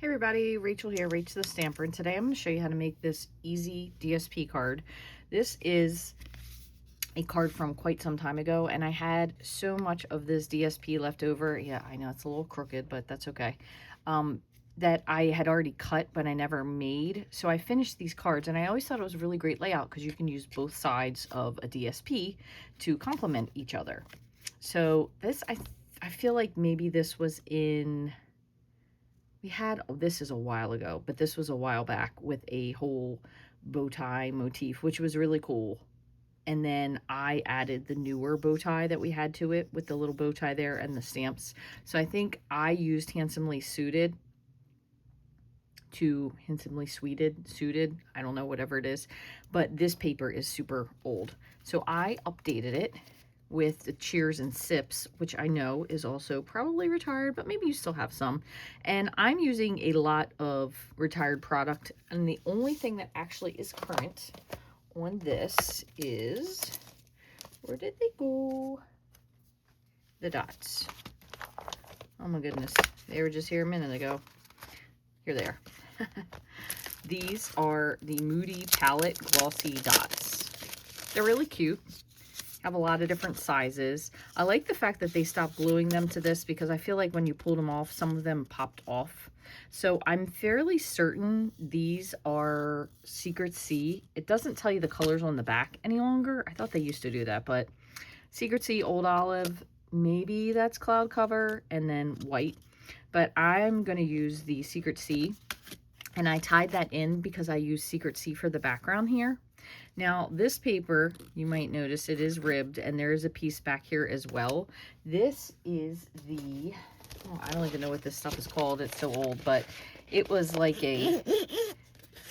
Hey everybody, Rachel here, Rachel the Stamper, and today I'm going to show you how to make this easy DSP card. This is a card from quite some time ago, and I had so much of this DSP left over. Yeah, I know it's a little crooked, but that's okay. That I had already cut, but I never made. So I finished these cards, and I always thought it was a really great layout because you can use both sides of a DSP to complement each other. So this, I feel like maybe this was in... We had, oh, this is a while ago, but this was a while back with a whole bow tie motif, which was really cool. And then I added the newer bow tie that we had to it with the little bow tie there and the stamps. So I think I used Handsomely Suited to suited, I don't know, whatever it is. But this paper is super old. So I updated it with the Cheers and Sips, which I know is also probably retired, but maybe you still have some. And I'm using a lot of retired product, and the only thing that actually is current on this is, where did they go? The dots. Oh my goodness, they were just here a minute ago. Here they are. These are the Moody Palette Glossy Dots. They're really cute. Have a lot of different sizes. I like the fact that they stopped gluing them to this because I feel like when you pulled them off, some of them popped off. So I'm fairly certain these are Secret Sea. It doesn't tell you the colors on the back any longer. I thought they used to do that, but Secret Sea, Old Olive, maybe that's Cloud Cover, and then white. But I'm going to use the Secret Sea, and I tied that in because I use Secret Sea for the background here. Now, this paper, you might notice it is ribbed, and there is a piece back here as well. This is the, oh, I don't even know what this stuff is called. It's so old, but it was like a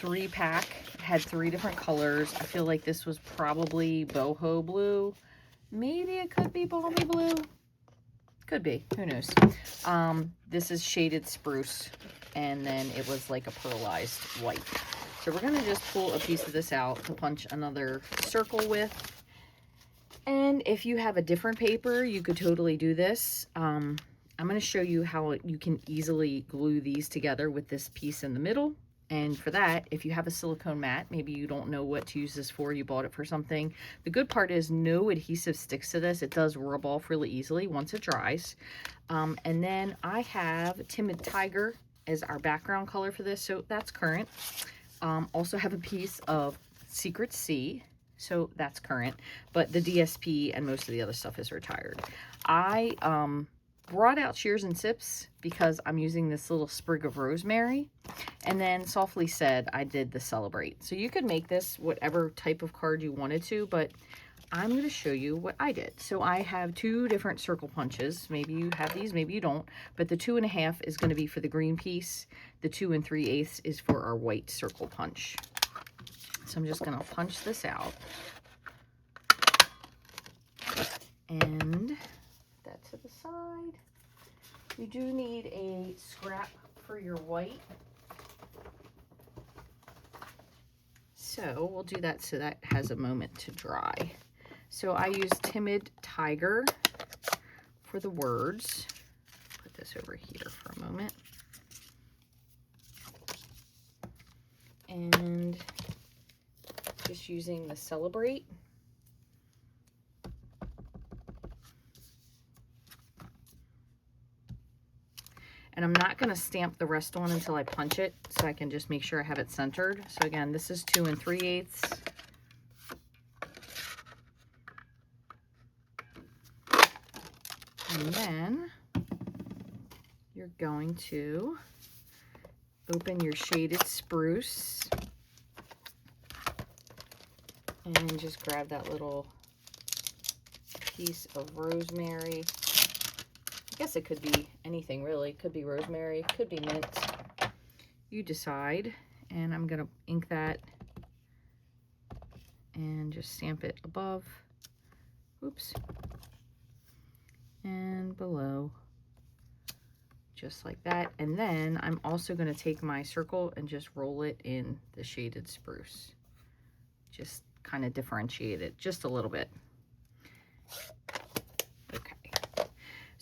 3-pack. It had 3 different colors. I feel like this was probably boho blue. Maybe it could be balmy blue. Could be. Who knows? This is shaded spruce, and then it was like a pearlized white. So we're going to just pull a piece of this out to punch another circle with. And if you have a different paper, you could totally do this. I'm going to show you how you can easily glue these together with this piece in the middle. And for that, if you have a silicone mat, maybe you don't know what to use this for, you bought it for something. The good part is no adhesive sticks to this. It does rub off really easily once it dries. And then I have Timid Tiger as our background color for this, so that's current. Also have a piece of Secret Sea, so that's current, but the DSP and most of the other stuff is retired. I brought out Cheers and Sips because I'm using this little sprig of rosemary, and then Softly Said I did the Celebrate. So you could make this whatever type of card you wanted to, but I'm going to show you what I did. So I have 2 different circle punches. Maybe you have these, maybe you don't. But the 2 1/2 is going to be for the green piece. The 2 3/8 is for our white circle punch. So I'm just going to punch this out. And that to the side. You do need a scrap for your white. So we'll do that so that has a moment to dry. So I use Timid Tiger for the words. Put this over here for a moment. And just using the Celebrate. And I'm not going to stamp the rest on until I punch it, so I can just make sure I have it centered. So again, this is 2 3/8. And then you're going to open your shaded spruce and just grab that little piece of rosemary. I guess it could be anything really. It could be rosemary, it could be mint. You decide. And I'm going to ink that and just stamp it above. Oops. And below, just like that. And then I'm also going to take my circle and just roll it in the shaded spruce. Just kind of differentiate it just a little bit. Okay.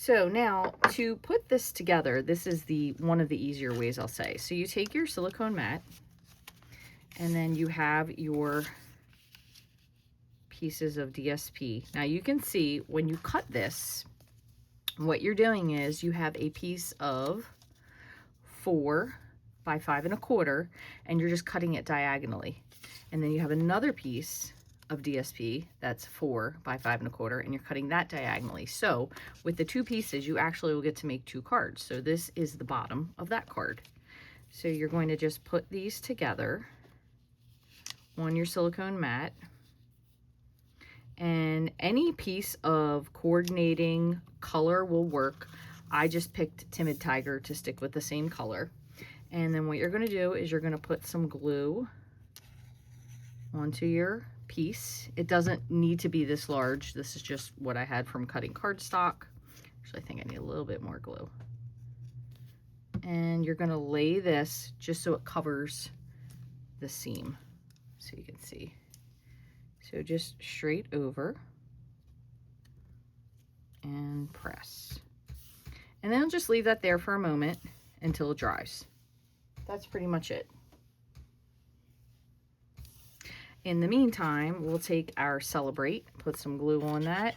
So now to put this together, this is one of the easier ways I'll say. So you take your silicone mat and then you have your pieces of DSP. Now you can see when you cut this, what you're doing is you have a piece of 4 by 5 1/4 and you're just cutting it diagonally. And then you have another piece of DSP that's 4 by 5 1/4 and you're cutting that diagonally. So with the 2 pieces, you actually will get to make 2 cards. So this is the bottom of that card. So you're going to just put these together on your silicone mat, and any piece of coordinating color will work. I just picked Timid Tiger to stick with the same color. And then what you're going to do is you're going to put some glue onto your piece. It doesn't need to be this large. This is just what I had from cutting cardstock. Actually, I think I need a little bit more glue. And you're going to lay this just so it covers the seam, so you can see. So just straight over and press. And then I'll just leave that there for a moment until it dries. That's pretty much it. In the meantime, we'll take our Celebrate, put some glue on that,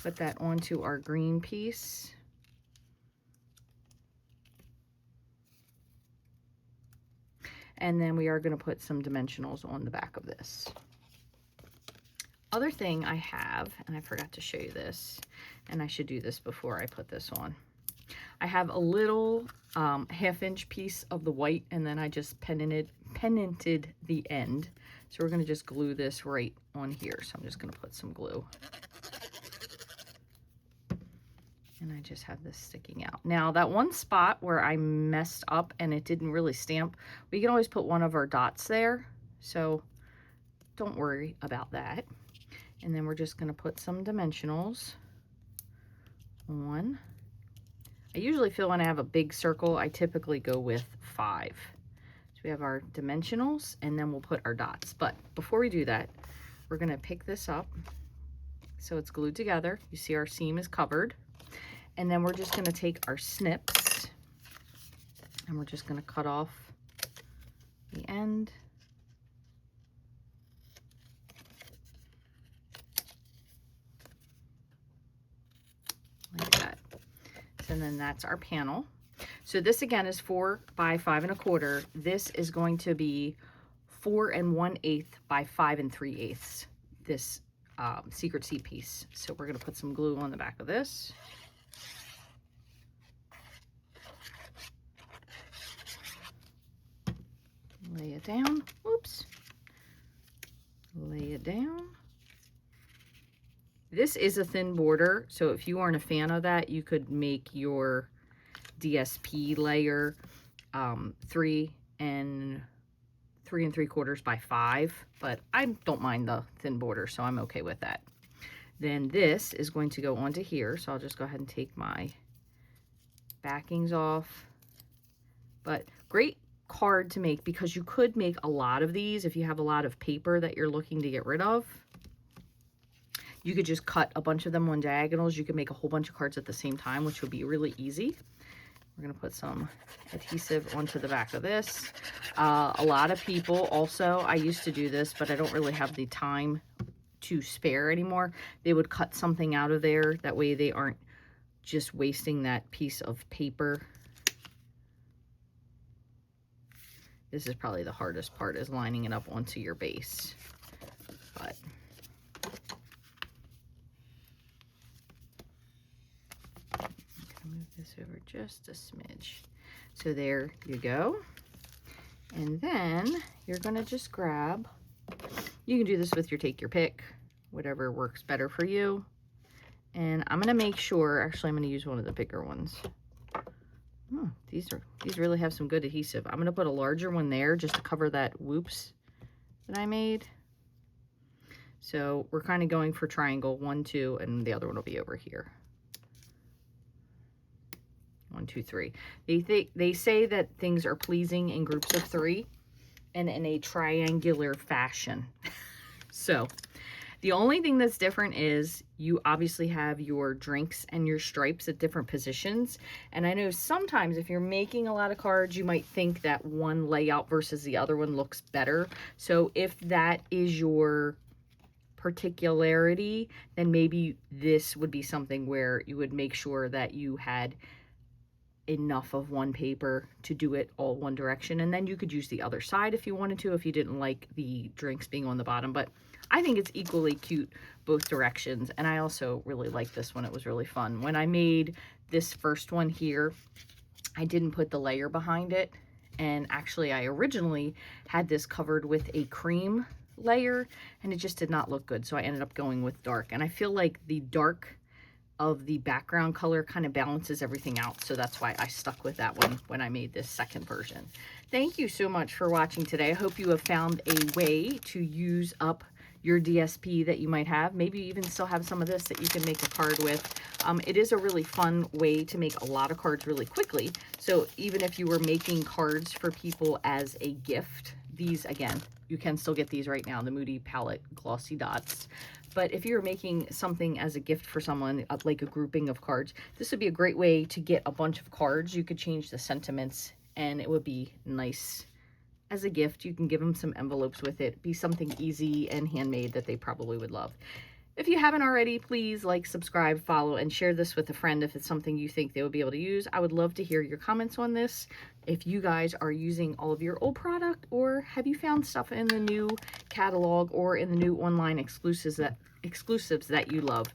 put that onto our green piece, and then we are going to put some dimensionals on the back of this. Other thing I have, and I forgot to show you this, and I should do this before I put this on. I have a little 1/2-inch piece of the white, and then I just pendented the end. So we're going to just glue this right on here. So I'm just going to put some glue. And I just have this sticking out. Now that one spot where I messed up and it didn't really stamp, we can always put one of our dots there. So don't worry about that. And then we're just going to put some dimensionals on. I usually feel when I have a big circle, I typically go with 5. So we have our dimensionals, and then we'll put our dots. But before we do that, we're going to pick this up so it's glued together. You see our seam is covered. And then we're just going to take our snips, and we're just going to cut off the end. Like that. And then that's our panel. So this again is 4 by 5 1/4. This is going to be 4 1/8 by 5 3/8. This secret seat piece. So we're going to put some glue on the back of this. Lay it down. Whoops. Lay it down. This is a thin border, so if you aren't a fan of that, you could make your DSP layer 3 3/4 by 5, but I don't mind the thin border, so I'm okay with that. Then this is going to go onto here, so I'll just go ahead and take my backings off. But great card to make, because you could make a lot of these if you have a lot of paper that you're looking to get rid of. You could just cut a bunch of them on diagonals. You could make a whole bunch of cards at the same time, which would be really easy. We're going to put some adhesive onto the back of this. A lot of people also, I used to do this, but I don't really have the time to spare anymore. They would cut something out of there. That way they aren't just wasting that piece of paper. This is probably the hardest part, is lining it up onto your base. But move this over just a smidge. So there you go. And then you're going to just grab, you can do this with your take your pick, whatever works better for you. And I'm going to make sure, actually I'm going to use one of the bigger ones. Oh, these really have some good adhesive. I'm going to put a larger one there just to cover that whoops that I made. So we're kind of going for triangle, 1, 2, and the other one will be over here. 1, 2, 3. They say that things are pleasing in groups of 3 and in a triangular fashion. So The only thing that's different is you obviously have your drinks and your stripes at different positions. And I know sometimes if you're making a lot of cards, you might think that one layout versus the other one looks better. So if that is your particularity, then maybe this would be something where you would make sure that you had enough of one paper to do it all one direction, and then you could use the other side if you wanted to, if you didn't like the drinks being on the bottom. But I think it's equally cute both directions, and I also really like this one. It was really fun. When I made this first one here, I didn't put the layer behind it, and actually I originally had this covered with a cream layer, and it just did not look good, so I ended up going with dark. And I feel like the dark of the background color kind of balances everything out, so that's why I stuck with that one when I made this second version. Thank you so much for watching today. I hope you have found a way to use up your DSP that you might have. Maybe you even still have some of this that you can make a card with. It is a really fun way to make a lot of cards really quickly. So even if you were making cards for people as a gift, these, again, you can still get these right now, the Moody Palette Glossy Dots. But if you're making something as a gift for someone, like a grouping of cards, this would be a great way to get a bunch of cards. You could change the sentiments, and it would be nice as a gift. You can give them some envelopes with it. Be something easy and handmade that they probably would love. If you haven't already, please like, subscribe, follow, and share this with a friend if it's something you think they would be able to use. I would love to hear your comments on this. If you guys are using all of your old product, or have you found stuff in the new catalog or in the new online exclusives that you love.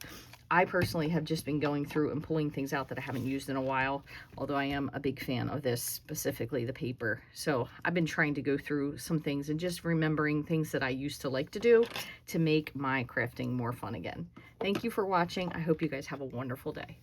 I personally have just been going through and pulling things out that I haven't used in a while, although I am a big fan of this, specifically the paper. So I've been trying to go through some things and just remembering things that I used to like to do to make my crafting more fun again. Thank you for watching. I hope you guys have a wonderful day.